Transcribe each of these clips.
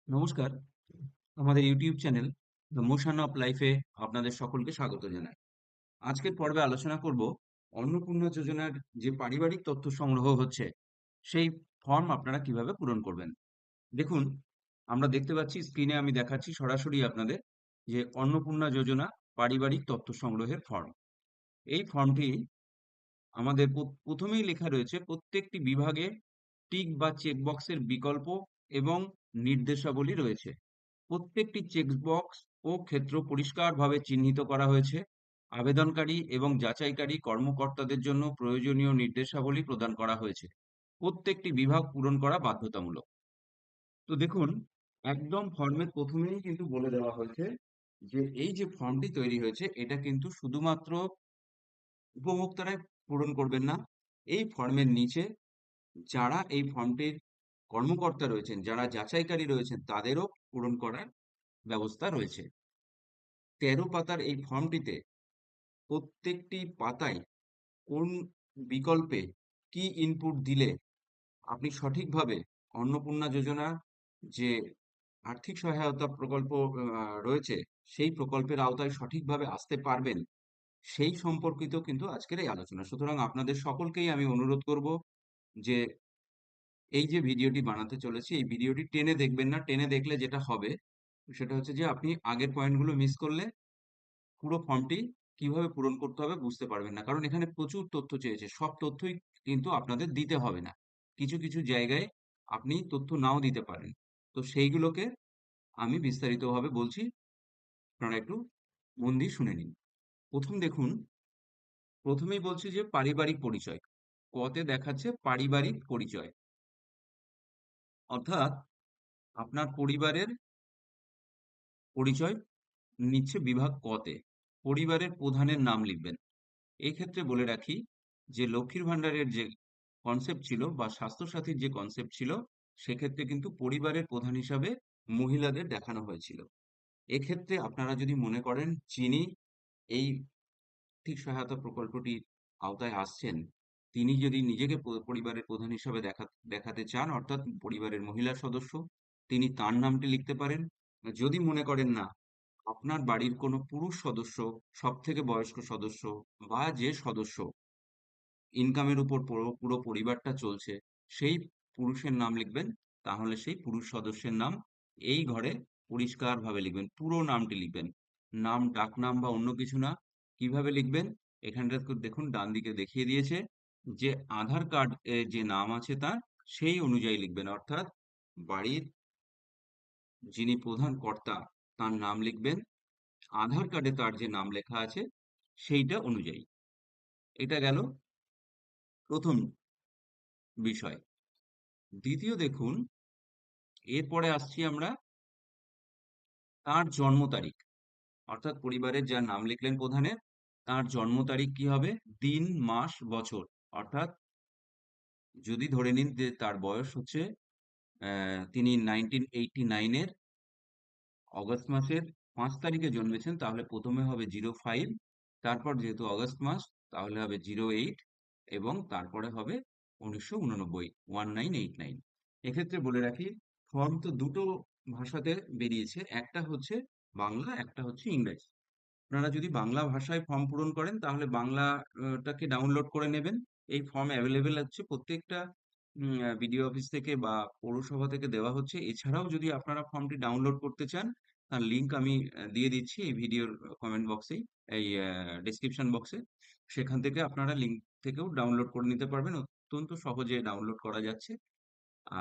নমস্কার। আমাদের YouTube channel the motion of লাইফে আপনাদের সকলকে স্বাগত জানাই। আজকের পর্বে আলোচনা করব অন্নপূর্ণা যোজনার যে পারিবারিক তথ্য সংগ্রহ হচ্ছে সেই ফর্ম আপনারা কিভাবে পূরণ করবেন। দেখুন, আমরা দেখতে পাচ্ছি স্ক্রিনে, আমি দেখাচ্ছি সরাসরি আপনাদের যে অন্নপূর্ণা যোজনা পারিবারিক তথ্য সংগ্রহের ফর্ম। এই ফর্মটি আমাদের প্রথমেই লেখা রয়েছে প্রত্যেকটি বিভাগে টিক বা চেক বক্সের বিকল্প এবং নির্দেশাবলী রয়েছে। প্রত্যেকটি চেকবক্স ও ক্ষেত্র পরিষ্কারভাবে চিহ্নিত করা হয়েছে। আবেদনকারী এবং যাচাইকারী কর্মকর্তাদের জন্য প্রয়োজনীয় নির্দেশাবলী প্রদান করা হয়েছে। প্রত্যেকটি বিভাগ পূরণ করা বাধ্যতামূলক। তো দেখুন, একদম ফর্মের প্রথমেই কিন্তু বলে দেওয়া হয়েছে যে এই যে ফর্মটি তৈরি হয়েছে এটা কিন্তু শুধুমাত্র উপভোক্তারাই পূরণ করবেন না। এই ফর্মের নিচে যারা এই ফর্মটির কর্মকর্তা রয়েছেন, যারা যাচাইকারী রয়েছেন, তাদেরও পূরণ করার ব্যবস্থা রয়েছে। ১৩ পাতার এই ফর্মটিতে প্রত্যেকটি পাতায় কোন বিকল্পে কি ইনপুট দিলে আপনি সঠিকভাবে অন্নপূর্ণা যোজনা যে আর্থিক সহায়তা প্রকল্প রয়েছে, সেই প্রকল্পের আওতায় সঠিকভাবে আসতে পারবেন, সেই সম্পর্কিত কিন্তু আজকের এই আলোচনা। সুতরাং আপনাদের সকলকেই আমি অনুরোধ করব যে এই যে ভিডিওটি বানাতে চলেছি, এই ভিডিওটি টেনে দেখবেন না। টেনে দেখলে যেটা হবে সেটা হচ্ছে যে আপনি আগের পয়েন্টগুলো মিস করলে পুরো ফর্মটি কিভাবে পূরণ করতে হবে বুঝতে পারবেন না। কারণ এখানে প্রচুর তথ্য চেয়েছে। সব তথ্যই কিন্তু আপনাদের দিতে হবে না। কিছু, কিছু জায়গায় আপনি তথ্য নাও দিতে পারেন। তো সেইগুলোকে আমি বিস্তারিতভাবে বলছি। আপনারা একটু মন দিয়ে শুনে নিন। ১ম দেখুন, ১ম এই বলছি যে পারিবারিক পরিচয়। ক তে দেখাচ্ছে পারিবারিক পরিচয়। অর্থাৎ আপনার পরিবারের পরিচয় নিচ্ছে বিভাগ ক তে। পরিবারের প্রধানের নাম লিখবেন। এক্ষেত্রে বলে রাখি যে লক্ষ্মীর ভান্ডারের যে কনসেপ্ট ছিল বা স্বাস্থ্যসাথীর যে কনসেপ্ট ছিল, সেক্ষেত্রে কিন্তু পরিবারের প্রধান হিসাবে মহিলাদের দেখানো হয়েছিল। এক্ষেত্রে আপনারা যদি মনে করেন যিনি এই আর্থিক সহায়তা প্রকল্পটির আওতায় আসছেন, তিনি যদি নিজেকে পরিবারের প্রধান হিসাবে দেখাতে চান, অর্থাৎ পরিবারের মহিলা সদস্য, তিনি তার নামটি লিখতে পারেন। যদি মনে করেন না, আপনার বাড়ির কোনো পুরুষ সদস্য, সব থেকে বয়স্ক সদস্য বা যে সদস্য ইনকামের উপর পুরো পুরো পরিবারটা চলছে, সেই পুরুষের নাম লিখবেন। তাহলে সেই পুরুষ সদস্যের নাম এই ঘরে পরিষ্কারভাবে লিখবেন। পুরো নামটি লিখবেন। নাম, ডাকনাম বা অন্য কিছু না। কিভাবে লিখবেন? এখানটা দেখুন, ডান দিকে দেখিয়ে দিয়েছে যে আধার কার্ড এ যে নাম আছে তার, সেই অনুযায়ী লিখবেন। অর্থাৎ বাড়ির যিনি প্রধান কর্তা তার নাম লিখবেন। আধার কার্ডে তার যে নাম লেখা আছে সেইটা অনুযায়ী। এটা গেল ১ম বিষয়। দ্বিতীয় দেখুন, এরপরে আসছি আমরা তার জন্ম তারিখ। অর্থাৎ পরিবারের যার নাম লিখলেন প্রধানের, তার জন্ম তারিখ কি হবে? দিন, মাস, বছর। অর্থাৎ যদি ধরে নিন যে তার বয়স হচ্ছে তিনি 1989 এর অগাস্ট মাসের ৫ তারিখে জন্মেছেন, তাহলে প্রথমে হবে 05, তারপর যেহেতু অগাস্ট মাস তাহলে হবে 08 এবং তারপরে হবে ১৯৮৯, 1989। এক্ষেত্রে বলে রাখি, ফর্ম তো দুটো ভাষাতে বেরিয়েছে। একটা হচ্ছে বাংলা, একটা হচ্ছে ইংরেজি। আপনারা যদি বাংলা ভাষায় ফর্ম পূরণ করেন তাহলে বাংলাটাকে ডাউনলোড করে নেবেন। এই ফর্ম অ্যাভেলেবেল হচ্ছে প্রত্যেকটা বিডিও অফিস থেকে বা পৌরসভা থেকে দেওয়া হচ্ছে। এছাড়াও যদি আপনারা ফর্মটি ডাউনলোড করতে চান, তার লিংক আমি দিয়ে দিচ্ছি এই ভিডিওর কমেন্ট বক্সেই, এই ডেসক্রিপশন বক্সে। সেখান থেকে আপনারা লিংক থেকেও ডাউনলোড করে নিতে পারবেন। অত্যন্ত সহজে ডাউনলোড করা যাচ্ছে।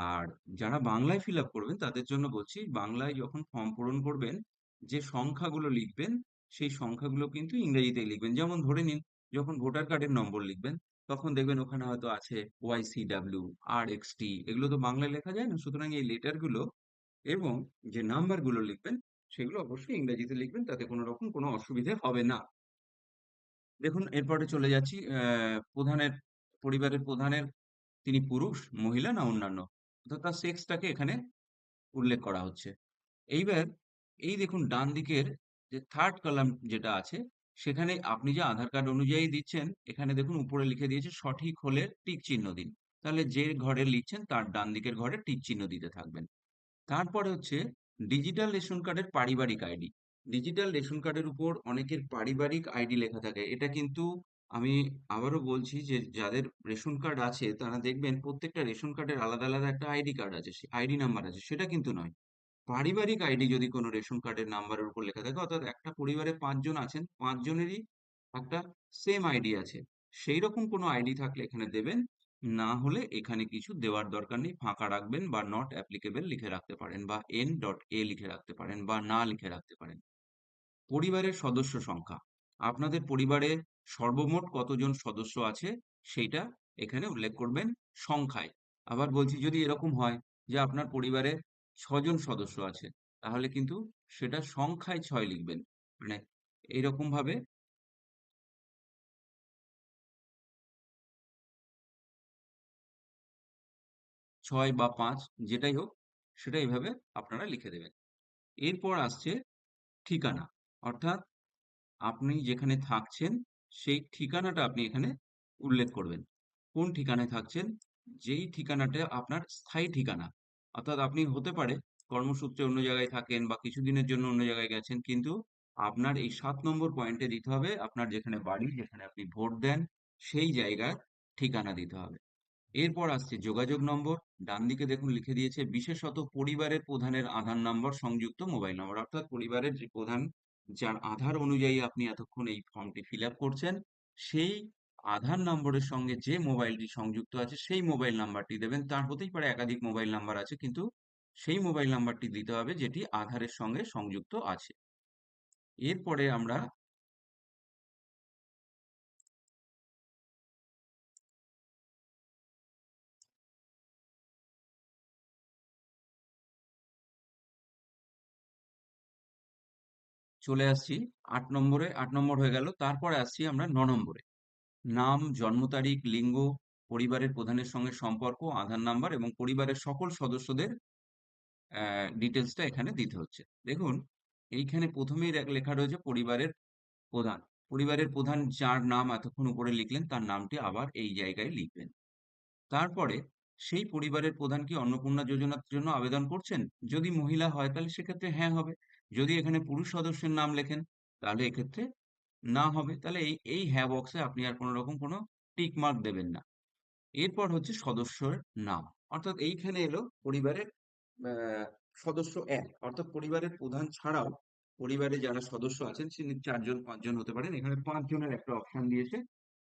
আর যারা বাংলায় ফিল আপ করবেন তাদের জন্য বলছি, বাংলায় যখন ফর্ম পূরণ করবেন, যে সংখ্যাগুলো লিখবেন সেই সংখ্যাগুলো কিন্তু ইংরেজিতেই লিখবেন। যেমন ধরে নিন, যখন ভোটার কার্ডের নম্বর লিখবেন তখন দেখবেন ওখানে হয়তো আছে YCW, RXT, এগুলো তো বাংলায় লেখা যায় না। সুতরাং এই লেটার গুলো এবং যে নাম্বার গুলো লিখবেন সেগুলো অবশ্যই ইংরেজিতে লিখবেন, তাতে কোনো রকম কোনো অসুবিধে হবে না। দেখুন, এরপরে চলে যাচ্ছি প্রধানের, পরিবারের প্রধানের তিনি পুরুষ, মহিলা না অন্যান্য, অর্থাৎ তার সেক্সটাকে এখানে উল্লেখ করা হচ্ছে। এইবার এই দেখুন ডান দিকের যে থার্ড কলাম যেটা আছে, সেখানে আপনি যে আধার কার্ড অনুযায়ী দিচ্ছেন, এখানে দেখুন উপরে লিখে দিয়েছে সঠিক হলে টিক চিহ্ন দিন। তাহলে যে ঘরে লিখছেন তার ডান দিকের ঘরে টিক চিহ্ন দিতে থাকবেন। তারপরে হচ্ছে ডিজিটাল রেশন কার্ডের পারিবারিক আইডি। ডিজিটাল রেশন কার্ডের উপর অনেকের পারিবারিক আইডি লেখা থাকে। এটা কিন্তু আমি আবারও বলছি যে যাদের রেশন কার্ড আছে তারা দেখবেন প্রত্যেকটা রেশন কার্ডের আলাদা আলাদা একটা আইডি কার্ড আছে, আইডি নাম্বার আছে। সেটা কিন্তু নয়। পারিবারিক আইডি যদি কোনো রেশন কার্ডের নাম্বারের উপর লেখা থাকে, অর্থাৎ একটা পরিবারে ৫ জন আছেন, ৫ জনেরই একটা সেম আইডি আছে। সেই রকম কোনো আইডি থাকলে এখানে দেবেন। না হলে এখানে কিছু দেওয়ার দরকার নেই। ফাঁকা রাখবেন বা নট অ্যাপ্লিকেবল লিখে রাখতে পারেন বা N.A লিখে রাখতে পারেন বা না লিখে রাখতে পারেন। পরিবারের সদস্য সংখ্যা। আপনাদের পরিবারে সর্বমোট কতজন সদস্য আছে সেইটা এখানে উল্লেখ করবেন সংখ্যায়। আবার বলছি, যদি এরকম হয় যে আপনার পরিবারে ৬ জন সদস্য আছে, তাহলে কিন্তু সেটা সংখ্যায় ৬ লিখবেন। মানে এইরকম ভাবে ৬ বা ৫ যেটাই হোক সেটা এইভাবে আপনারা লিখে দেবেন। এরপর আসছে ঠিকানা। অর্থাৎ আপনি যেখানে থাকছেন সেই ঠিকানাটা আপনি এখানে উল্লেখ করবেন। কোন ঠিকানায় থাকছেন? যেই ঠিকানাটা আপনার স্থায়ী ঠিকানা। অর্থাৎ আপনি হতে পারে কর্মসূত্রে অন্য জায়গায় থাকেন বা কিছুদিনের জন্য অন্য জায়গায় গেছেন। কিন্তু আপনার এই ৭ নম্বর পয়েন্টে দিতে হবে আপনার যেখানে বাড়ি, যেখানে আপনি ভোট দেন, সেই জায়গার ঠিকানা দিতে হবে। এরপর আসছে যোগাযোগ নম্বর। ডানদিকে দেখুন লিখে দিয়েছে বিশেষত পরিবারের প্রধানের আধার নম্বর সংযুক্ত মোবাইল নম্বর। অর্থাৎ পরিবারের যে প্রধান, যার আধার অনুযায়ী আপনি এতক্ষণ এই ফর্মটি ফিল আপ করছেন, সেই আধার নম্বরের সঙ্গে যে মোবাইলটি সংযুক্ত আছে সেই মোবাইল নাম্বারটি দেবেন। তার হতেই পারে একাধিক মোবাইল নাম্বার আছে, কিন্তু সেই মোবাইল নাম্বারটি দিতে হবে যেটি আধারের সঙ্গে সংযুক্ত আছে। এরপরে আমরা চলে আসছি ৮ নম্বরে। ৮ নম্বর হয়ে গেল। তারপরে আসছি আমরা ৯ নম্বরে। নাম, জন্ম তারিখ, লিঙ্গ, পরিবারের প্রধানের সঙ্গে সম্পর্ক, আধার নাম্বার এবং পরিবারের সকল সদস্যদের ডিটেলসটা এখানে দিতে হচ্ছে। দেখুন, এইখানে প্রথমেই লেখা রয়েছে পরিবারের প্রধান। পরিবারের প্রধান যার নাম এতক্ষণ উপরে লিখলেন তার নামটি আবার এই জায়গায় লিখবেন। তারপরে সেই পরিবারের প্রধান কি অন্নপূর্ণা যোজনার জন্য আবেদন করছেন? যদি মহিলা হয় তাহলে সেক্ষেত্রে হ্যাঁ হবে। যদি এখানে পুরুষ সদস্যের নাম লেখেন তাহলে এক্ষেত্রে না হবে। তাহলে এই এই হ্যাঁ বক্সে আপনি আর কোনো রকম কোনো টিক মার্ক দেবেন না। এরপর হচ্ছে সদস্যের নাম। অর্থাৎ এইখানে এলো পরিবারের আহ, সদস্য এক, অর্থাৎ পরিবারের প্রধান ছাড়াও পরিবারে যারা সদস্য আছেন তিনি ৪ জন ৫ জন হতে পারেন। এখানে ৫ জনের একটা অপশন দিয়েছে।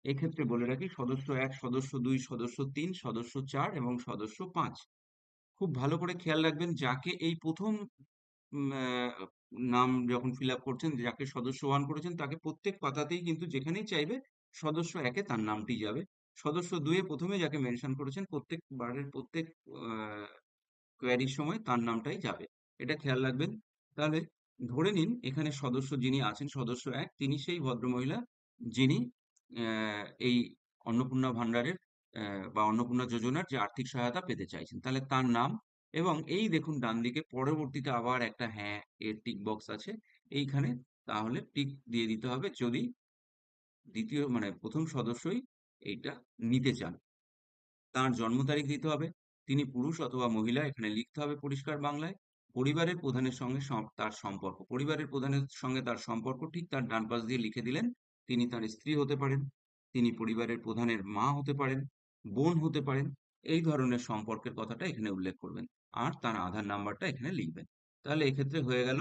এক্ষেত্রে বলে রাখি সদস্য এক, সদস্য দুই, সদস্য তিন, সদস্য চার এবং সদস্য ৫। খুব ভালো করে খেয়াল রাখবেন যাকে এই প্রথম নাম যখন ফিল আপ করছেন, যাকে সদস্য ওয়ান করেছেন তাকে প্রত্যেক পাতাতেই কিন্তু যেখানেই চাইবে সদস্য একে তার নামটি যাবে। সদস্য দুয়ে প্রথমে যাকে মেনশন করেছেন প্রত্যেকবারের প্রত্যেক কোয়ারির সময় তার নামটাই যাবে। এটা খেয়াল রাখবেন। তাহলে ধরে নিন এখানে সদস্য যিনি আছেন সদস্য এক, তিনি সেই ভদ্রমহিলা যিনি এই অন্নপূর্ণা ভান্ডারের বা অন্নপূর্ণা যোজনার যে আর্থিক সহায়তা পেতে চাইছেন, তাহলে তার নাম। এবং এই দেখুন ডান দিকে পরবর্তীতে আবার একটা হ্যাঁ এর টিক বক্স আছে এইখানে। তাহলে টিক দিয়ে দিতে হবে যদি দ্বিতীয় মানে প্রথম সদস্যই এইটা নিতে চান। তার জন্ম তারিখ দিতে হবে। তিনি পুরুষ অথবা মহিলা এখানে লিখতে হবে পরিষ্কার বাংলায়। পরিবারের প্রধানের সঙ্গে তার সম্পর্ক। পরিবারের প্রধানের সঙ্গে তার সম্পর্ক ঠিক তার ডান পাশ দিয়ে লিখে দিলেন। তিনি তার স্ত্রী হতে পারেন। তিনি পরিবারের প্রধানের মা হতে পারেন, বোন হতে পারেন। এই ধরনের সম্পর্কের কথাটা এখানে উল্লেখ করবেন। আর তার আধার নাম্বারটা এখানে লিখবেন। তাহলে এক্ষেত্রে হয়ে গেল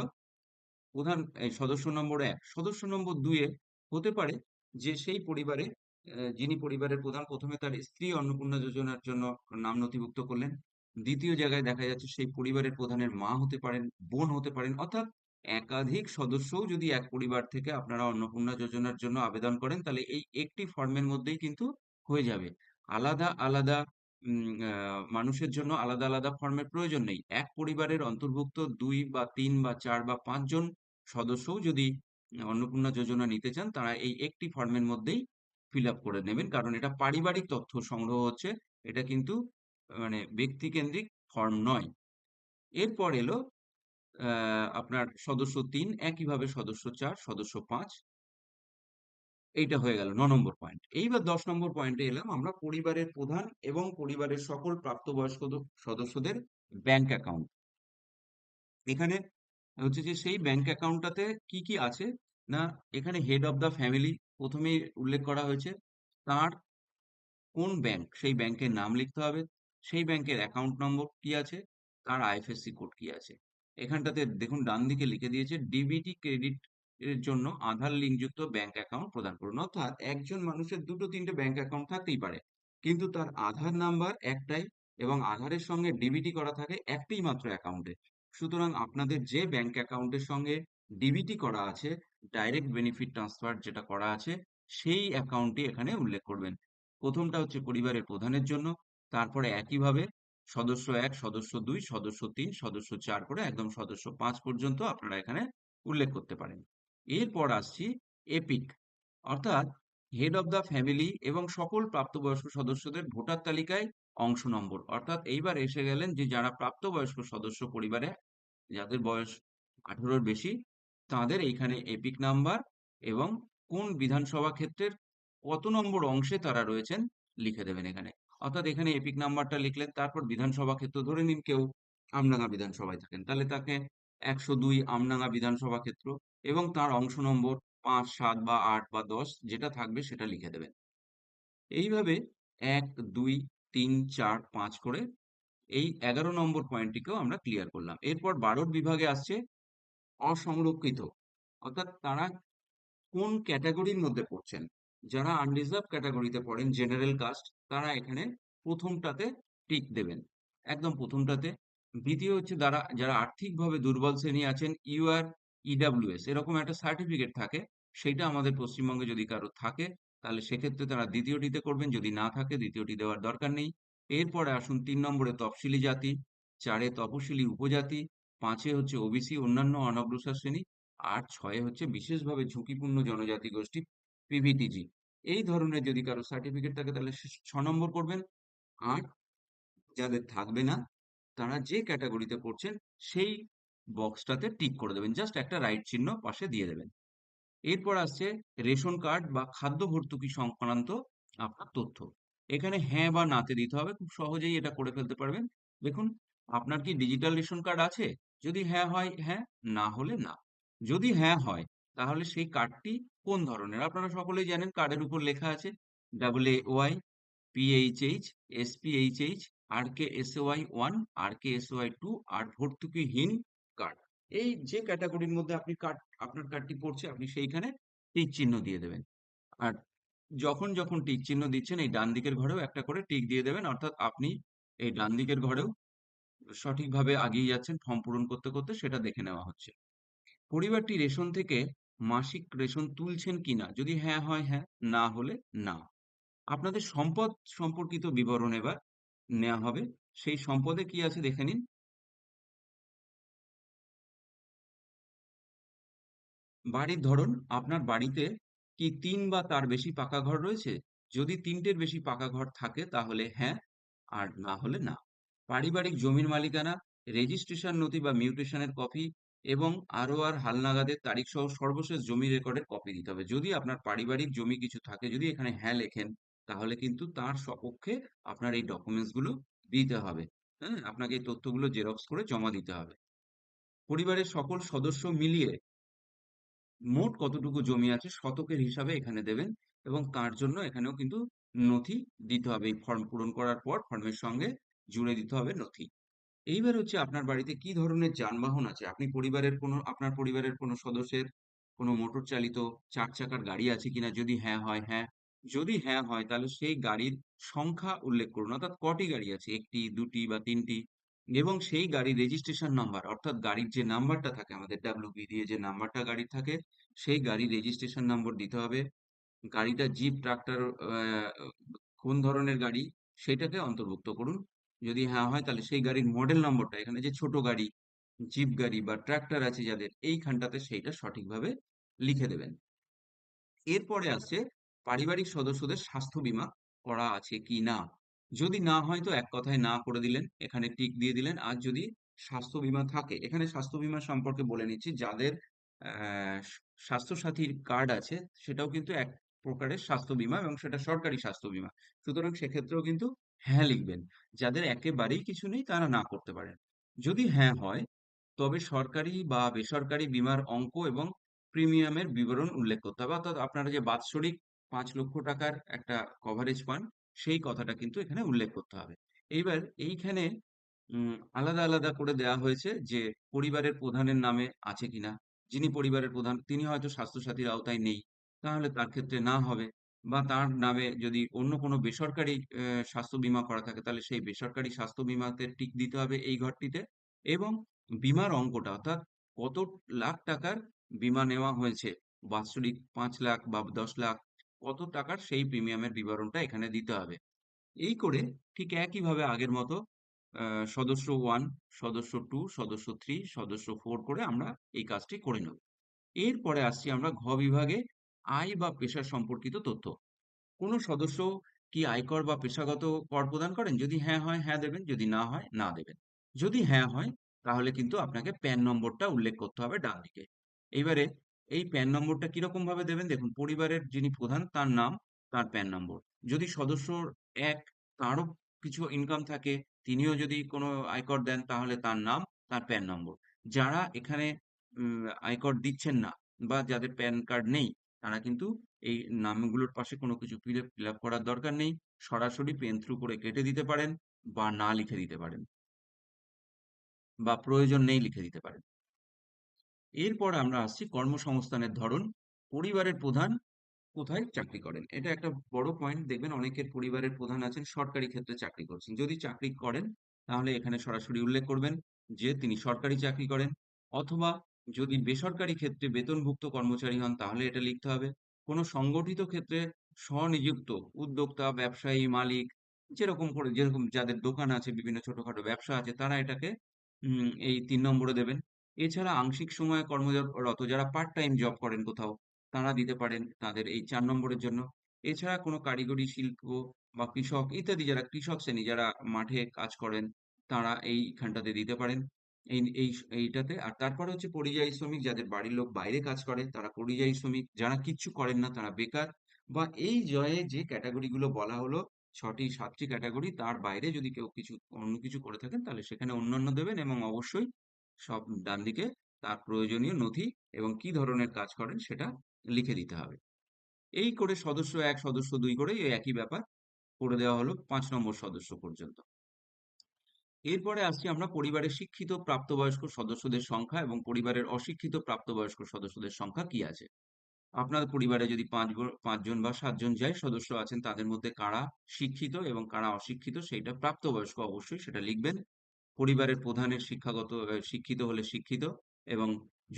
প্রধান এই সদস্য নম্বর এক। সদস্য নম্বর দুইয়ে হতে পারে যে সেই পরিবারে যিনি পরিবারের প্রধান প্রথমে তার স্ত্রী অন্নপূর্ণা যোজনার জন্য নাম নথিভুক্ত করলেন। দ্বিতীয় জায়গায় দেখা যাচ্ছে সেই পরিবারের প্রধানের মা হতে পারেন, বোন হতে পারেন। অর্থাৎ একাধিক সদস্যও যদি এক পরিবার থেকে আপনারা অন্নপূর্ণা যোজনার জন্য আবেদন করেন তাহলে এই একটি ফর্মের মধ্যেই কিন্তু হয়ে যাবে। আলাদা আলাদা মানুষের জন্য আলাদা আলাদা ফর্মের প্রয়োজন নেই। এক পরিবারের অন্তর্ভুক্ত ২ বা ৩ বা ৪ বা ৫ জন সদস্যও যদি অন্নপূর্ণা যোজনা নিতে চান তারা এই একটি ফর্মের মধ্যেই ফিল আপ করে নেবেন, কারণ এটা পারিবারিক তথ্য সংগ্রহ হচ্ছে। এটা কিন্তু মানে ব্যক্তিকেন্দ্রিক ফর্ম নয়। এরপর এলো আপনার সদস্য ৩, একইভাবে সদস্য ৪, সদস্য ৫। এইটা হয়ে গেল ৯ নম্বর পয়েন্ট। এইবার ১০ নম্বর পয়েন্টে এলাম আমরা, পরিবারের প্রধান এবং পরিবারের সকল প্রাপ্তবয়স্ক সদস্যদের ব্যাংক অ্যাকাউন্ট। এখানে হচ্ছে যে সেই ব্যাংক অ্যাকাউন্টটাতে কি কি আছে না, এখানে হেড অফ দ্য ফ্যামিলি প্রথমেই উল্লেখ করা হয়েছে। তার কোন ব্যাংক, সেই ব্যাংকের নাম লিখতে হবে, সেই ব্যাংকের অ্যাকাউন্ট নম্বর কি আছে, তার আইএফএসসি কোড কি আছে। এখানটাতে দেখুন ডান দিকে লিখে দিয়েছে ডিবিটি ক্রেডিট এর জন্য আধার লিঙ্কযুক্ত ব্যাংক অ্যাকাউন্ট প্রদান করুন। অর্থাৎ একজন মানুষের দুটো তিনটে ব্যাংক অ্যাকাউন্ট থাকতেই পারে, কিন্তু তার আধার নাম্বার একটাই এবং আধারের সঙ্গে ডিবিটি করা থাকে একটি মাত্র অ্যাকাউন্টে। সুতরাং আপনাদের যে ব্যাংক অ্যাকাউন্টের সঙ্গে ডিবিটি করা আছে, ডাইরেক্ট বেনিফিট ট্রান্সফার যেটা করা আছে, সেই অ্যাকাউন্টটি এখানে উল্লেখ করবেন। প্রথমটা হচ্ছে পরিবারের প্রধানের জন্য, তারপরে একইভাবে সদস্য এক, সদস্য দুই, সদস্য তিন, সদস্য চার করে একদম সদস্য পাঁচ পর্যন্ত আপনারা এখানে উল্লেখ করতে পারেন। এরপর আসছি এপিক, অর্থাৎ হেড অফ দ্য ফ্যামিলি এবং সকল প্রাপ্তবয়স্ক সদস্যদের ভোটার তালিকায় অংশ নম্বর। অর্থাৎ এইবার এসে গেলেন যে যারা প্রাপ্তবয়স্ক সদস্য পরিবারে, যাদের বয়স 18-র বেশি, তাদের এইখানে এপিক নাম্বার এবং কোন বিধানসভা ক্ষেত্রের কত নম্বর অংশে তারা রয়েছেন লিখে দেবেন এখানে। অর্থাৎ এখানে এপিক নাম্বারটা লিখলেন, তারপর বিধানসভা ক্ষেত্র ধরে নিন কেউ আমডাঙ্গা বিধানসভায় থাকেন, তাহলে তাকে 102 আমডাঙ্গা বিধানসভা ক্ষেত্র এবং তার অংশ নম্বর 5, 7 বা 8 বা 10 যেটা থাকবে সেটা লিখে দেবেন। এইভাবে 1, 2, 3, 4, 5 করে এই 11 নম্বর পয়েন্টটিকেও আমরা ক্লিয়ার করলাম। এরপর 12 বিভাগে আসছে অসংরক্ষিত, অর্থাৎ তারা কোন ক্যাটাগরির মধ্যে পড়ছেন। যারা আনরিজার্ভ ক্যাটাগরিতে পড়েন, জেনারেল কাস্ট, তারা এখানে প্রথমটাতে টিক দেবেন, একদম প্রথমটাতে। দ্বিতীয় হচ্ছে যারা যারা আর্থিকভাবে দুর্বল শ্রেণী আছেন, ইউআর ইডাব্লিউএস এরকম একটা সার্টিফিকেট থাকে, সেটা আমাদের পশ্চিমবঙ্গে যদি কারো থাকে তাহলে সেক্ষেত্রে তারা দ্বিতীয়টিতে করবেন, যদি না থাকে দ্বিতীয়টি দেওয়ার দরকার নেই। এরপরে আসুন 3 নম্বরে তফসিলি জাতি, 4-এ তপশিলি উপজাতি, 5-এ হচ্ছে ওবিসি অন্যান্য অনগ্রসর শ্রেণী, আর 6-এ হচ্ছে বিশেষভাবে ঝুঁকিপূর্ণ জনজাতি গোষ্ঠী পিভিটিজি। এই ধরনের যদি কারো সার্টিফিকেট থাকে তাহলে সে 6 নম্বর করবেন। আর যাদের থাকবে না, তারা যে ক্যাটাগরিতে পড়ছেন সেই বক্সটাতে টিক করে দেবেন, জাস্ট একটা রাইট চিহ্ন পাশে দিয়ে দেবেন। এরপর আসছে রেশন কার্ড বা খাদ্য ভর্তুকি সংক্রান্ত আপনার তথ্য। এখানে হ্যাঁ বা নাতে দিতে হবে, খুব সহজেই এটা করে ফেলতে পারবেন। দেখুন, আপনার কি ডিজিটাল রেশন কার্ড আছে? যদি হ্যাঁ হয় হ্যাঁ, না হলে না। যদি হ্যাঁ হয় তাহলে সেই কার্ডটি কোন ধরনের? আপনারা সকলেই জানেন কার্ডের উপর লেখা আছে AA Y, PHH, SPHH, RKSOY 1, RKSOY 2 আর ভর্তুকিহীন কার্ড। এই যে ক্যাটাগরির মধ্যে আপনি কার্ড, আপনার কার্ডটি পড়ছে, আপনি সেইখানে টিক চিহ্ন দিয়ে দেবেন। আর যখন যখন টিক চিহ্ন দিচ্ছেন এই ডান দিকের ঘরেও একটা করে টিক দিয়ে দেবেন, অর্থাৎ আপনি এই ডান দিকের ঘরেও সঠিকভাবে আগিয়ে যাচ্ছেন ফর্ম পূরণ করতে করতে, সেটা দেখে নেওয়া হচ্ছে। পরিবারটি রেশন থেকে মাসিক রেশন তুলছেন কিনা, যদি হ্যাঁ হয় হ্যাঁ, না হলে না। আপনাদের সম্পদ সম্পর্কিত বিবরণ এবার নেওয়া হবে। সেই সম্পদে কি আছে দেখে নিন। বাড়ির ধরন, আপনার বাড়িতে কি 3 বা তার বেশি পাকা ঘর রয়েছে? যদি 3টের বেশি পাকা ঘর থাকে তাহলে হ্যাঁ, আর না হলে না। পারিবারিক জমির মালিকানা, রেজিস্ট্রেশন নথি বা মিউটেশনের কপি এবং আরোয়ার হালনাগাদের তারিখ সহ সর্বশেষ জমি রেকর্ডের কপি দিতে হবে। যদি আপনার পারিবারিক জমি কিছু থাকে, যদি এখানে হ্যাঁ লেখেন, তাহলে কিন্তু তার সপক্ষে আপনার এই ডকুমেন্টস গুলো দিতে হবে। হ্যাঁ, আপনাকে এই তথ্যগুলো জেরক্স করে জমা দিতে হবে। পরিবারের সকল সদস্য মিলিয়ে মোট কতটুকু জমি আছে শতকের হিসাবে এখানে দেবেন এবং তার জন্য এখানেও কিন্তু নথি দিতে হবে। এই ফর্ম পূরণ করার পর ফর্মের সঙ্গে জুড়ে দিতে হবে নথি। এইবার হচ্ছে আপনার বাড়িতে কি ধরনের যানবাহন আছে, আপনি পরিবারের কোনো, আপনার পরিবারের কোনো সদস্যের কোনো মোটর চালিত 4 চাকার গাড়ি আছে কিনা, যদি হ্যাঁ হয় হ্যাঁ, যদি হ্যাঁ হয় তাহলে সেই গাড়ির সংখ্যা উল্লেখ করুন, অর্থাৎ কটি গাড়ি আছে, একটি, দুটি বা তিনটি, এবং সেই গাড়ির রেজিস্ট্রেশন নাম্বার, অর্থাৎ গাড়ির যে নাম্বারটা থাকে আমাদের ডাব্লিউবি দিয়ে যে নাম্বারটা গাড়ির থাকে, সেই গাড়ির রেজিস্ট্রেশন নম্বর দিতে হবে। গাড়িটা জিপ, ট্রাক্টর, কোন ধরনের গাড়ি সেটাকে অন্তর্ভুক্ত করুন। যদি হ্যাঁ হয় তাহলে সেই গাড়ির মডেল নম্বরটা, এখানে যে ছোট গাড়ি, জিপ গাড়ি বা ট্রাক্টর আছে যাদের, এইখানটাতে সেইটা সঠিকভাবে লিখে দেবেন। এরপরে আসছে পারিবারিক সদস্যদের স্বাস্থ্য বীমা করা আছে কি না। যদি না হয় তো এক কথায় না করে দিলেন, এখানে টিক দিয়ে দিলেন। আর যদি স্বাস্থ্য বীমা থাকে, এখানে স্বাস্থ্য বীমা সম্পর্কে বলে নিচ্ছি, যাদের স্বাস্থ্য সাথীর কার্ড আছে সেটাও কিন্তু এক প্রকারের স্বাস্থ্য বীমা এবং সেটা সরকারি স্বাস্থ্য বীমা। সুতরাং সেক্ষেত্রেও কিন্তু হ্যাঁ লিখবেন। যাদের একেবারেই কিছু নেই তারা না করতে পারেন। যদি হ্যাঁ হয় তবে সরকারি বা বেসরকারি বীমার অঙ্ক এবং প্রিমিয়ামের বিবরণ উল্লেখ করতে হবে। অর্থাৎ আপনারা যে বাৎসরিক 5 লক্ষ টাকার একটা কভারেজ পান, সেই কথাটা কিন্তু এখানে উল্লেখ করতে হবে। এইবার এইখানে আলাদা আলাদা করে দেওয়া হয়েছে যে পরিবারের প্রধানের নামে আছে কিনা। যিনি পরিবারের প্রধান তিনি হয়তো স্বাস্থ্যসাথীর আওতায় নেই, তাহলে তার ক্ষেত্রে না হবে। বা তার নামে যদি অন্য কোনো বেসরকারি স্বাস্থ্য বীমা করা থাকে, তাহলে সেই বেসরকারি স্বাস্থ্য বীমাতে টিক দিতে হবে এই ঘরটিতে। এবং বীমার অঙ্কটা, অর্থাৎ কত লাখ টাকার বীমা নেওয়া হয়েছে, বাৎসরিক 5 লাখ বা 10 লাখ, কত টাকার সেই প্রিমিয়ামের বিবরণটা এখানে দিতে হবে। এই করে ঠিক একইভাবে আগের মতো সদস্য 1, সদস্য 2, সদস্য 3, সদস্য 4 করে আমরা এই কাজটি করে নেব। এরপরে আসছি আমরা বিভাগে, আয় বা পেশা সম্পর্কিত তথ্য। কোনো সদস্য কি আয়কর বা পেশাগত কর প্রদান করেন? যদি হ্যাঁ হয়, হ্যাঁ দেবেন। যদি না হয়, না দেবেন। যদি হ্যাঁ হয়, তাহলে কিন্তু আপনাকে প্যান নম্বরটা উল্লেখ করতে হবে ডান দিকে। এইবারে এই প্যান নম্বরটা কিরকম ভাবে দেবেন? দেখুন, পরিবারের যিনি প্রধান তার নাম, তার প্যান নম্বর। যদি সদস্য 1 তারও কিছু ইনকাম থাকে, তিনিও যদি কোনো আয়কর দেন, তাহলে তার নাম, তার প্যান নম্বর। যারা এখানে আয়কর দিচ্ছেন না বা যাদের প্যান কার্ড নেই, তারা কিন্তু এই নামগুলোর পাশে কোনো কিছু ফিল আপ করার দরকার নেই। সরাসরি পেন থ্রু করে কেটে দিতে পারেন বা না লিখে দিতে পারেন, বা প্রয়োজন নেই লিখে দিতে পারেন। এরপর আমরা আসছি কর্মসংস্থানের ধরন। পরিবারের প্রধান কোথায় চাকরি করেন? এটা একটা বড় পয়েন্ট। দেখবেন অনেকের পরিবারের প্রধান আছেন সরকারি ক্ষেত্রে চাকরি করছেন। যদি চাকরি করেন, তাহলে এখানে সরাসরি উল্লেখ করবেন যে তিনি সরকারি চাকরি করেন। অথবা যদি বেসরকারি ক্ষেত্রে বেতনভুক্ত কর্মচারী হন, তাহলে এটা লিখতে হবে। কোনো সংগঠিত ক্ষেত্রে স্বনিযুক্ত উদ্যোক্তা, ব্যবসায়ী, মালিক, যেরকম যাদের দোকান আছে, বিভিন্ন ছোটখাটো ব্যবসা আছে, তারা এটাকে এই ৩ নম্বরে দেবেন। এছাড়া আংশিক সময়ে কর্মরত যারা পার্ট টাইম জব করেন কোথাও, তারা দিতে পারেন তাদের এই ৪ নম্বরের জন্য। এছাড়া কোনো কারিগরি শিল্প বা কৃষক ইত্যাদি, যারা কৃষক শ্রেণী, যারা মাঠে কাজ করেন, তারা এইখানটাতে দিতে পারেন। এইটাতে। আর তারপরে হচ্ছে পরিযায়ী শ্রমিক, যাদের বাড়ির লোক বাইরে কাজ করে, তারা পরিযায়ী শ্রমিক। যারা কিচ্ছু করেন না, তারা বেকার। বা এই যে ক্যাটেগরি গুলো বলা হলো, ৭টি ক্যাটেগরি, তার বাইরে যদি কেউ অন্য কিছু করে থাকেন, তাহলে সেখানে অন্যান্য দেবেন। এবং অবশ্যই সব ডান দিকে তার প্রয়োজনীয় নথি এবং কি ধরনের কাজ করেন সেটা লিখে দিতে হবে। এই করে সদস্য ১, সদস্য ২ করে এই একই ব্যাপার করে দেওয়া হলো ৫ নম্বর সদস্য পর্যন্ত। এরপরে আসছি আমরা পরিবারের শিক্ষিত প্রাপ্তবয়স্ক সদস্যদের সংখ্যা এবং পরিবারের অশিক্ষিত প্রাপ্তবয়স্ক সদস্যদের সংখ্যা কি আছে। আপনার পরিবারে যদি ৫ জন বা ৭ জন যাই সদস্য আছেন, তাদের মধ্যে কারা শিক্ষিত এবং কারা অশিক্ষিত, সেইটা প্রাপ্তবয়স্ক অবশ্যই সেটা লিখবেন। পরিবারের প্রধানের শিক্ষিত হলে শিক্ষিত, এবং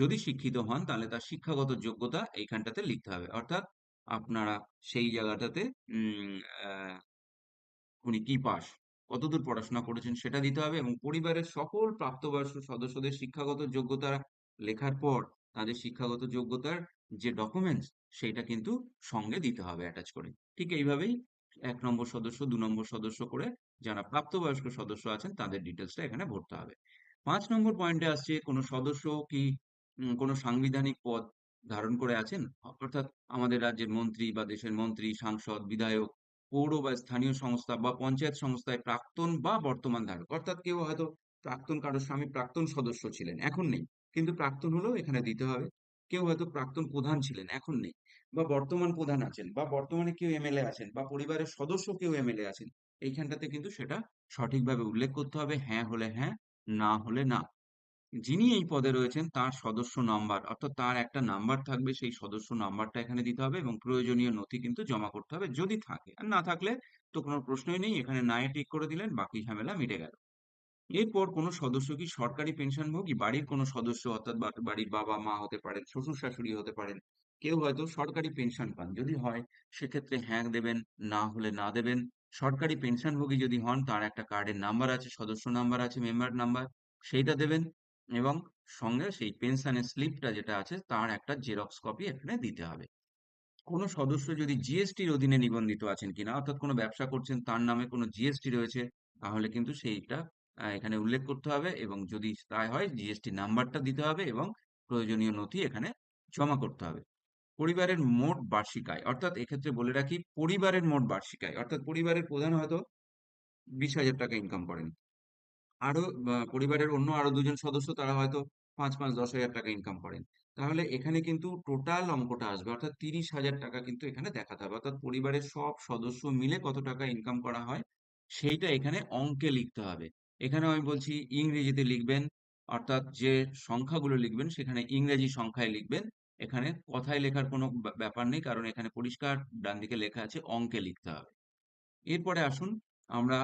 যদি শিক্ষিত হন তাহলে তার শিক্ষাগত যোগ্যতা এইখানটাতে লিখতে হবে। অর্থাৎ আপনারা সেই জায়গাটাতে উম আহ, উনি কি পাস, কতদূর পড়াশোনা করেছেন সেটা দিতে হবে। এবং পরিবারের সকল প্রাপ্তবয়স্ক সদস্যদের শিক্ষাগত যোগ্যতা লেখার পর তাদের শিক্ষাগত যোগ্যতার যে ডকুমেন্টস, সেইটা কিন্তু সঙ্গে দিতে হবে অ্যাটাচ করে। ঠিক এইভাবেই ১ নম্বর সদস্য, ২ নম্বর সদস্য করে যারা প্রাপ্তবয়স্ক সদস্য আছেন তাদের ডিটেলসটা এখানে ভরতে হবে। ৫ নম্বর পয়েন্টে আসছে, কোনো সদস্য কি কোনো সাংবিধানিক পদ ধারণ করে আছেন? অর্থাৎ আমাদের রাজ্যের মন্ত্রী বা দেশের মন্ত্রী, সাংসদ, বিধায়ক, পৌর বা স্থানীয় সংস্থা বা পঞ্চায়েত সংস্থায় প্রাক্তন বা বর্তমান ধারক। অর্থাৎ কেউ হয়তো প্রাক্তন, কারোর স্বামী প্রাক্তন সদস্য ছিলেন, এখন নেই, কিন্তু প্রাক্তন হলেও এখানে দিতে হবে। কেউ হয়তো প্রাক্তন প্রধান ছিলেন, এখন নেই, বা বর্তমান প্রধান আছেন, বা বর্তমানে কেউ এমএলএ আছেন, বা পরিবারের সদস্য কেউ এমএলএ আছেন, এইখানটাতে কিন্তু সেটা সঠিকভাবে উল্লেখ করতে হবে। হ্যাঁ হলে হ্যাঁ, না হলে না। যিনি এই পদে রয়েছেন তার সদস্য নাম্বার, অর্থাৎ তার একটা নাম্বার থাকবে, সেই সদস্য নাম্বারটা এখানে দিতে হবে। এবং প্রয়োজনীয় নথি কিন্তু জমা করতে হবে যদি থাকে। আর না থাকলে তো কোনো প্রশ্নই নেই, এখানে নাই টিক করে দিলেন, বাকি ঝামেলা মিটে গেল। এরপর কোনো সদস্য কি সরকারি পেনশনভোগী? বাড়ির কোনো সদস্য, অর্থাৎ বাড়ির বাবা মা হতে পারেন, শ্বশুর শাশুড়ি হতে পারেন, কেউ হয়তো সরকারি পেনশন পান, যদি হয় সেক্ষেত্রে হ্যাঁ দেবেন, না হলে না দেবেন। সরকারি পেনশনভোগী যদি হন, তার একটা কার্ডের নাম্বার আছে, সদস্য নাম্বার আছে, মেম্বার নাম্বার, সেইটা দেবেন। এবং সঙ্গে সেই পেনশনের স্লিপটা যেটা আছে, তার একটা জেরক্স কপি এখানে দিতে হবে। কোনো সদস্য যদি জিএসটির অধীনে নিবন্ধিত আছেন কিনা, অর্থাৎ কোনো ব্যবসা করছেন, তার নামে কোনো জিএসটি রয়েছে, তাহলে কিন্তু সেইটা এখানে উল্লেখ করতে হবে। এবং যদি তাই হয়, জিএসটি নাম্বারটা দিতে হবে এবং প্রয়োজনীয় নথি এখানে জমা করতে হবে। পরিবারের মোট বার্ষিক আয়, অর্থাৎ এক্ষেত্রে বলে রাখি, পরিবারের মোট বার্ষিক আয়, অর্থাৎ পরিবারের প্রধান হয়তো ২০,০০০ টাকা ইনকাম করেন, আরো পরিবারের অন্য আরো দুজন সদস্য, তারা হয়তো 5-5-10 হাজার টাকা ইনকাম করেন। তাহলে এখানে কিন্তু টোটাল অঙ্কটা আসবে, অর্থাৎ 30,000 টাকা কিন্তু এখানে দেখাতে হবে, অর্থাৎ পরিবারের সব সদস্য মিলে কত টাকা ইনকাম করা হয় সেইটা এখানে অঙ্কে লিখতে হবে। এখানেও আমি বলছি ইংরেজিতে লিখবেন, অর্থাৎ যে সংখ্যাগুলো লিখবেন সেখানে ইংরেজি সংখ্যায় লিখবেন। এখানে কথায় লেখার কোনো ব্যাপার নেই, কারণ এখানে পরিষ্কার ডান দিকে লেখা আছে অঙ্কে লিখতে হবে। এরপরে আসুন, আমরা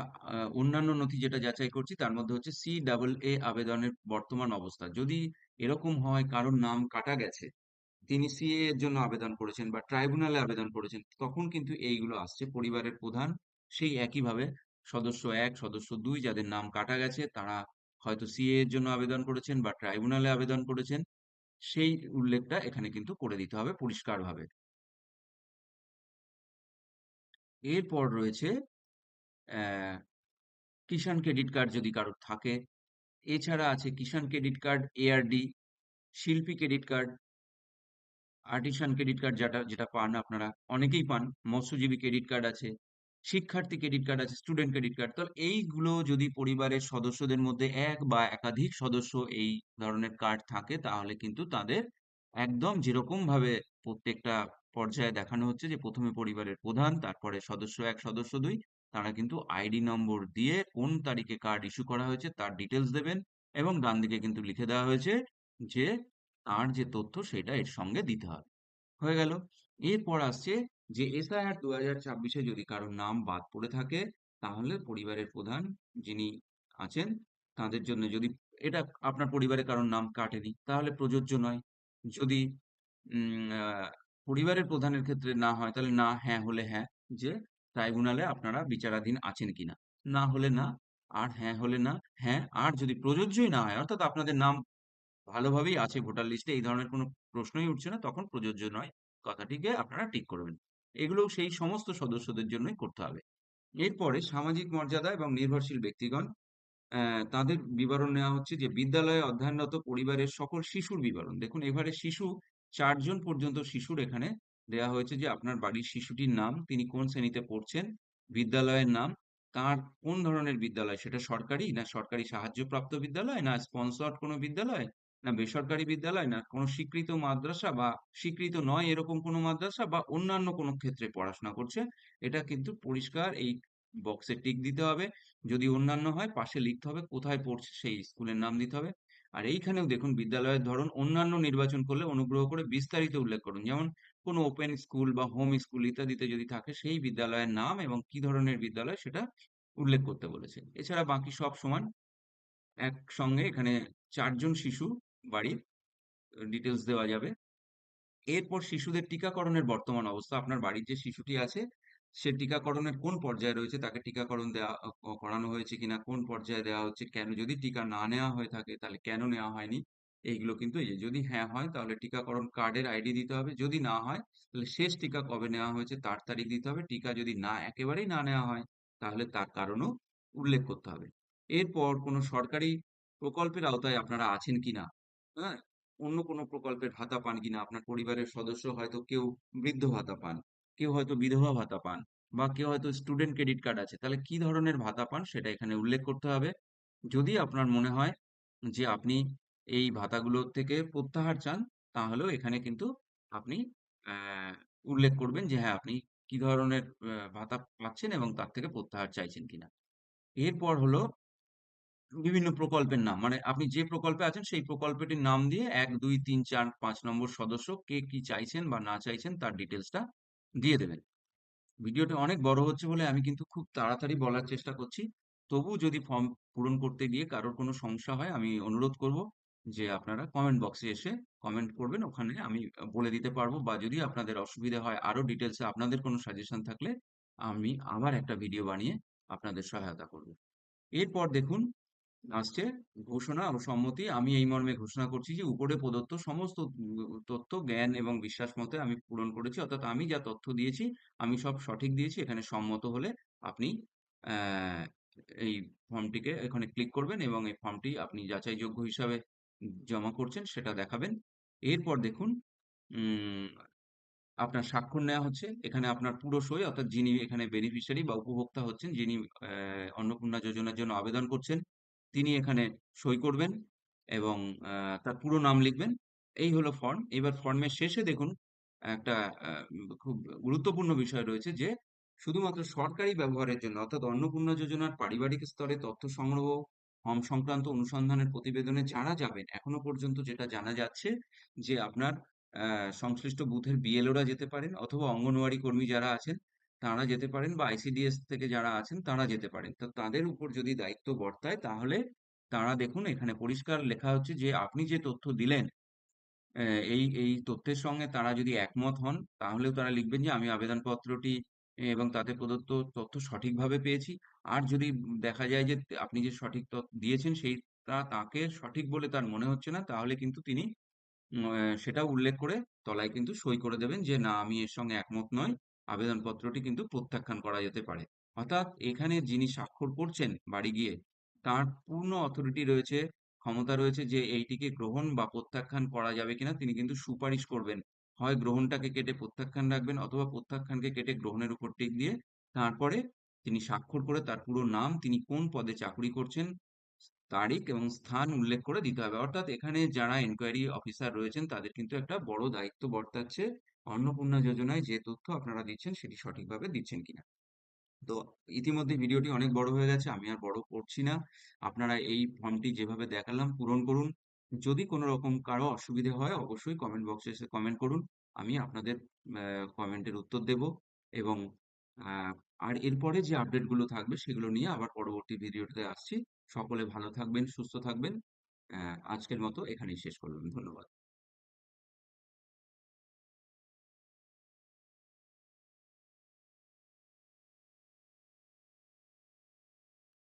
অন্যান্য নথি যেটা যাচাই করছি তার মধ্যে হচ্ছে CAA আবেদনের বর্তমান অবস্থা। যদি এরকম হয় কারোর নাম কাটা গেছে, তিনি সিএ এর জন্য আবেদন করেছেন বা ট্রাইব্যুনালে আবেদন করেছেন, তখন কিন্তু এইগুলো আসছে। পরিবারের প্রধান সেই একইভাবে সদস্য 1, সদস্য 2 যাদের নাম কাটা গেছে তারা হয়তো সিএ এর জন্য আবেদন করেছেন বা ট্রাইব্যুনালে আবেদন করেছেন, সেই উল্লেখটা এখানে কিন্তু করে দিতে হবে পরিষ্কারভাবে। এরপর রয়েছে আহ কিষাণ ক্রেডিট কার্ড যদি কারোর থাকে। এছাড়া আছে কিষাণ ক্রেডিট কার্ড, এআরডি, শিল্পী credit card, artisan credit card, যেটা যেটা পান আপনারা অনেকেই পান, মৎস্যজীবী ক্রেডিট কার্ড আছে, শিক্ষার্থী ক্রেডিট কার্ড আছে, স্টুডেন্ট ক্রেডিট কার্ড। তো এইগুলো যদি পরিবারের সদস্যদের মধ্যে এক বা একাধিক সদস্য এই ধরনের কার্ড থাকে, তাহলে কিন্তু তাদের একদম যেরকম ভাবে প্রত্যেকটা পর্যায়ে দেখানো হচ্ছে যে প্রথমে পরিবারের প্রধান, তারপরে সদস্য 1, সদস্য 2, তারা কিন্তু আইডি নম্বর দিয়ে কোন তারিখে কার্ড ইস্যু করা হয়েছে তার ডিটেলস দেবেন, এবং ডান দিকে কিন্তু লিখে দেওয়া হয়েছে যে তার যে তথ্য সেটা এর সঙ্গে দিতে হবে। হয়ে গেল। এরপর আসছে যে এসআইআর 2026-এ যদি কারোর নাম বাদ পড়ে থাকে, তাহলে পরিবারের প্রধান যিনি আছেন তাদের জন্য, যদি এটা আপনার পরিবারে কারোর নাম কাটেনি তাহলে প্রযোজ্য নয়। যদি পরিবারের প্রধানের ক্ষেত্রে না হয়, তাহলে না, হ্যাঁ হলে হ্যাঁ, যে ট্রাইব্যুনালে আপনারা বিচারাধীন আছেন কিনা, না হলে না, আর হ্যাঁ হলে না, হ্যাঁ। আর যদি প্রযোজ্যই না হয়, অর্থাৎ আপনাদের নাম ভালোভাবেই আছে ভোটার লিস্টে, এই ধরনের কোনো প্রশ্নই উঠছে না, তখন প্রযোজ্য নয় কথাটিকে আপনারা টিক করবেন। এগুলো সেই সমস্ত সদস্যদের জন্যই করতে হবে। এরপরে সামাজিক মর্যাদা এবং নির্ভরশীল ব্যক্তিগণ, তাদের বিবরণ নেওয়া হচ্ছে যে বিদ্যালয়ে অধ্যয়নরত পরিবারের সকল শিশুর বিবরণ। দেখুন এবারে শিশু 4 জন পর্যন্ত শিশুর এখানে দেয়া হয়েছে, যে আপনার বাড়ির শিশুটির নাম, তিনি কোন শ্রেণীতে পড়ছেন, বিদ্যালয়ের নাম, তার কোন ধরনের বিদ্যালয়, সেটা সরকারি না সরকারি সাহায্যপ্রাপ্ত বিদ্যালয়, না স্পন্সর্ড কোনো বিদ্যালয়, না বেসরকারি বিদ্যালয়, না কোনো স্বীকৃত মাদ্রাসা বা স্বীকৃত নয় এরকম কোনো মাদ্রাসা, বা অন্যান্য কোনো ক্ষেত্রে পড়াশোনা করছে, এটা কিন্তু পরিষ্কার এই বক্সে টিক দিতে হবে। যদি অন্যান্য হয় পাশে লিখতে হবে কোথায় পড়ছে, সেই স্কুলের নাম দিতে হবে। আর এইখানেও দেখুন বিদ্যালয়ের ধরন অন্যান্য নির্বাচন করলে অনুগ্রহ করে বিস্তারিত উল্লেখ করুন, যেমন কোনো ওপেন স্কুল বা হোম স্কুল ইত্যাদিতে যদি থাকে সেই বিদ্যালয়ের নাম এবং কি ধরনের বিদ্যালয় সেটা উল্লেখ করতে বলেছে। এছাড়া বাকি সব সমান। একসঙ্গে এখানে 4 জন শিশু বাড়ির ডিটেলস দেওয়া যাবে। এরপর শিশুদের টিকাকরণের বর্তমান অবস্থা, আপনার বাড়ির যে শিশুটি আছে সে টিকাকরণের কোন পর্যায়ে রয়েছে, তাকে টিকাকরণ দেওয়া করানো হয়েছে কিনা, কোন পর্যায়ে দেওয়া হচ্ছে, কেন, যদি টিকা না নেওয়া হয়ে থাকে তাহলে কেন নেওয়া হয়নি, এইগুলো কিন্তু এই যে যদি হ্যাঁ হয় তাহলে টিকাকরণ কার্ডের আইডি দিতে হবে, যদি না হয় তাহলে শেষ টিকা কবে নেওয়া হয়েছে তার তারিখ দিতে হবে, টিকা যদি না একেবারেই না নেওয়া হয় তাহলে তার কারণও উল্লেখ করতে হবে। এরপর কোনো সরকারি প্রকল্পের আওতায় আপনারা আছেন কিনা, হ্যাঁ, অন্য কোনো প্রকল্পের ভাতা পান কিনা, আপনার পরিবারের সদস্য হয়তো কেউ বৃদ্ধ ভাতা পান, কেউ হয়তো বিধবা ভাতা পান, বা কেউ হয়তো স্টুডেন্ট ক্রেডিট কার্ড আছে, তাহলে কি ধরনের ভাতা পান সেটা এখানে উল্লেখ করতে হবে। যদি আপনার মনে হয় যে আপনি এই ভাতাগুলো থেকে প্রত্যাহার চান, তাহলেও এখানে কিন্তু আপনি আহ, উল্লেখ করবেন যে হ্যাঁ আপনি কি ধরনের ভাতা পাচ্ছেন এবং তার থেকে প্রত্যাহার চাইছেন কিনা। এরপর হলো বিভিন্ন প্রকল্পের নাম, মানে আপনি যে প্রকল্পে আছেন সেই প্রকল্পটির নাম দিয়ে 1, 2, 3, 4, 5 নম্বর সদস্য কে কি চাইছেন বা না চাইছেন তার ডিটেলসটা দিয়ে দেবেন। ভিডিওটা অনেক বড় হচ্ছে বলে আমি কিন্তু খুব তাড়াতাড়ি বলার চেষ্টা করছি। তবু যদি ফর্ম পূরণ করতে গিয়ে কারোর কোনো সমস্যা হয়, আমি অনুরোধ করব যে আপনারা কমেন্ট বক্সে এসে কমেন্ট করবেন, ওখানে আমি বলে দিতে পারবো, বা যদি আপনাদের অসুবিধা হয় আরো ডিটেলসে আপনাদের কোনো সাজেশন থাকলে আমি আবার একটা ভিডিও বানিয়ে আপনাদের সহায়তা করব। এরপর দেখুন আসছে ঘোষণা ও সম্মতি। আমি এই মর্মে ঘোষণা করছি যে উপরে প্রদত্ত সমস্ত তথ্য জ্ঞান এবং বিশ্বাস মতে আমি পূরণ করেছি, অর্থাৎ আমি যা তথ্য দিয়েছি আমি সব সঠিক দিয়েছি। এখানে সম্মত হলে আপনি আহ, এই ফর্মটিকে এখানে ক্লিক করবেন এবং এই ফর্মটি আপনি যাচাইযোগ্য হিসাবে জমা করছেন সেটা দেখাবেন। এরপর দেখুন উম আপনার স্বাক্ষর নেওয়া হচ্ছে, এখানে আপনার পুরো সই, অর্থাৎ যিনি এখানে বেনিফিশিয়ারি বা উপভোক্তা হচ্ছেন, যিনি অন্নপূর্ণা যোজনার জন্য আবেদন করছেন, তিনি এখানে সই করবেন এবং তার পুরো নাম লিখবেন। এই হলো ফর্ম। এবার ফর্মের শেষে দেখুন একটা খুব গুরুত্বপূর্ণ বিষয় রয়েছে যে শুধুমাত্র সরকারি ব্যবহারের জন্য অর্থাৎ অন্নপূর্ণা যোজনার পারিবারিক স্তরে তথ্য সংগ্রহ, ফর্ম সংক্রান্ত অনুসন্ধানের প্রতিবেদনে যারা যাবেন, এখনো পর্যন্ত যেটা জানা যাচ্ছে যে আপনার সংশ্লিষ্ট বুথের বিএলওরা যেতে পারেন অথবা অঙ্গনওয়াড়ি কর্মী যারা আছেন তারা যেতে পারেন বা আইসিডিএস থেকে যারা আছেন তারা যেতে পারেন। তো তাদের উপর যদি দায়িত্ব বর্তায় তাহলে তারা দেখুন এখানে পরিষ্কার লেখা হচ্ছে যে আপনি যে তথ্য দিলেন এই তথ্যের সঙ্গে তারা যদি একমত হন তাহলেও তারা লিখবেন যে আমি আবেদনপত্রটি এবং তাতে প্রদত্ত তথ্য সঠিকভাবে পেয়েছি। আর যদি দেখা যায় যে আপনি যে সঠিক দিয়েছেন সেইটা তাকে সঠিক বলে তার মনে হচ্ছে না তাহলে কিন্তু তিনি সেটাও উল্লেখ করে তলায় কিন্তু সই করে দেবেন যে না আমি এর সঙ্গে একমত নই। আবেদনপত্রটি কিন্তু প্রত্যাখ্যান করা যেতে পারে। অর্থাৎ এখানে যিনি স্বাক্ষর করছেন বাড়ি গিয়ে তার পূর্ণ অথরিটি রয়েছে, ক্ষমতা রয়েছে যে এইটিকে গ্রহণ বা প্রত্যাখ্যান করা যাবে কিনা তিনি কিন্তু সুপারিশ করবেন। হয় গ্রহণটাকে কেটে প্রত্যাখ্যান রাখবেন অথবা প্রত্যাখ্যানকে কেটে গ্রহণের উপর টিক দিয়ে তারপরে তিনি স্বাক্ষর করে তার পুরো নাম, তিনি কোন পদে চাকুরি করছেন, তারিখ এবং স্থান উল্লেখ করে দিতে হবে। অর্থাৎ এখানে যারা এনকোয়ারি অফিসার রয়েছেন তাদের কিন্তু একটা বড় দায়িত্ব বর্তাচ্ছে অন্নপূর্ণা যোজনায় যে তথ্য আপনারা দিচ্ছেন সেটি সঠিকভাবে দিচ্ছেন কিনা। তো ইতিমধ্যে ভিডিওটি অনেক বড় হয়ে গেছে। আমি আর বড় করছি না। আপনারা এই ফর্মটি যেভাবে দেখালাম পূরণ করুন। যদি কোনো রকম কারো অসুবিধে হয় অবশ্যই কমেন্ট বক্সে এসে কমেন্ট করুন। আমি আপনাদের কমেন্টের উত্তর দেব এবং আ আর এরপরে যে আপডেট গুলো থাকবে সেগুলো নিয়ে আবার পরবর্তী ভিডিওতে আসছি। সকলে ভালো থাকবেন, সুস্থ থাকবেন। আজকের মতো এখানেই শেষ করলাম। ধন্যবাদ।